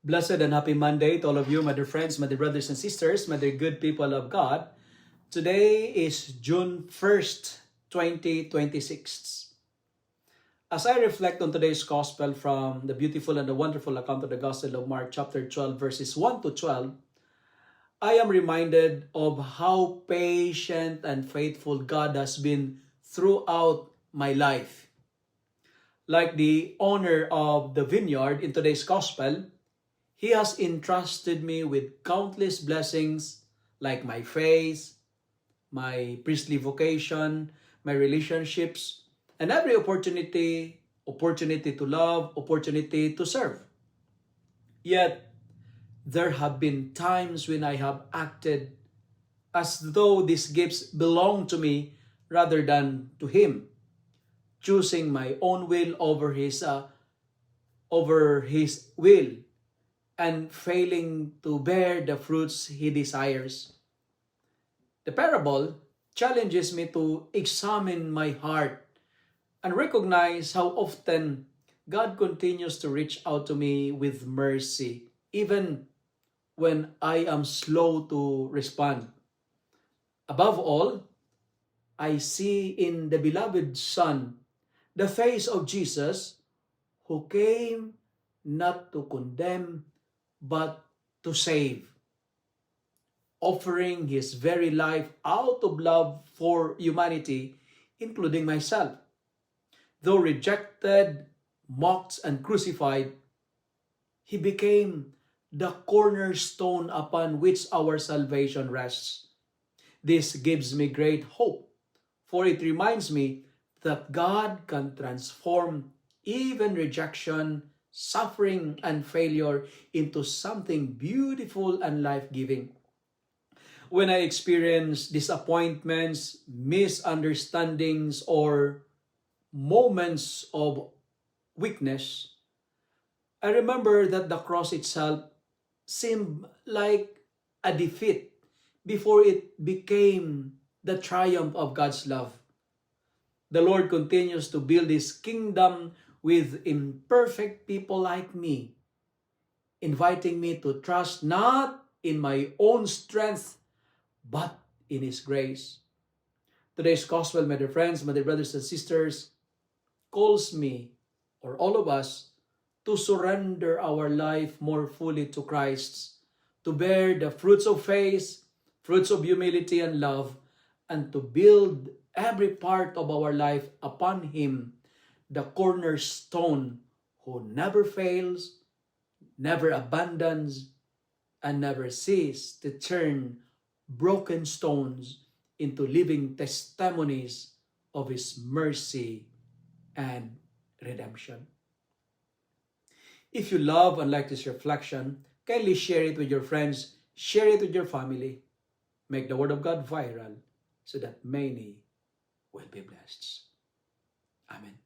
Blessed and happy Monday to all of you, my dear friends, my dear brothers and sisters, my dear good people of God. Today is June 1st, 2026. As I reflect on today's gospel from the beautiful and the wonderful account of the Gospel of Mark, chapter 12, verses 1 to 12, I am reminded of how patient and faithful God has been throughout my life. Like the owner of the vineyard in today's gospel, He has entrusted me with countless blessings like my faith, my priestly vocation, my relationships, and every opportunity to love, opportunity to serve. Yet, there have been times when I have acted as though these gifts belong to me rather than to Him, choosing my own will over His will, and failing to bear the fruits He desires. The parable challenges me to examine my heart and recognize how often God continues to reach out to me with mercy, even when I am slow to respond. Above all, I see in the beloved Son the face of Jesus, who came not to condemn but to save, offering His very life out of love for humanity, including myself. Though rejected, mocked, and crucified, He became the cornerstone upon which our salvation rests. This gives me great hope, for it reminds me that God can transform even rejection, suffering, and failure into something beautiful and life-giving. When I experience disappointments, misunderstandings, or moments of weakness, I remember that the cross itself seemed like a defeat before it became the triumph of God's love. The Lord continues to build His kingdom with imperfect people like me, inviting me to trust not in my own strength, but in His grace. Today's gospel, my dear friends, my dear brothers and sisters, calls me, or all of us, to surrender our life more fully to Christ, to bear the fruits of faith, fruits of humility and love, and to build every part of our life upon Him, the cornerstone who never fails, never abandons, and never ceases to turn broken stones into living testimonies of His mercy and redemption. If you love and like this reflection, kindly share it with your friends, share it with your family. Make the Word of God viral so that many will be blessed. Amen.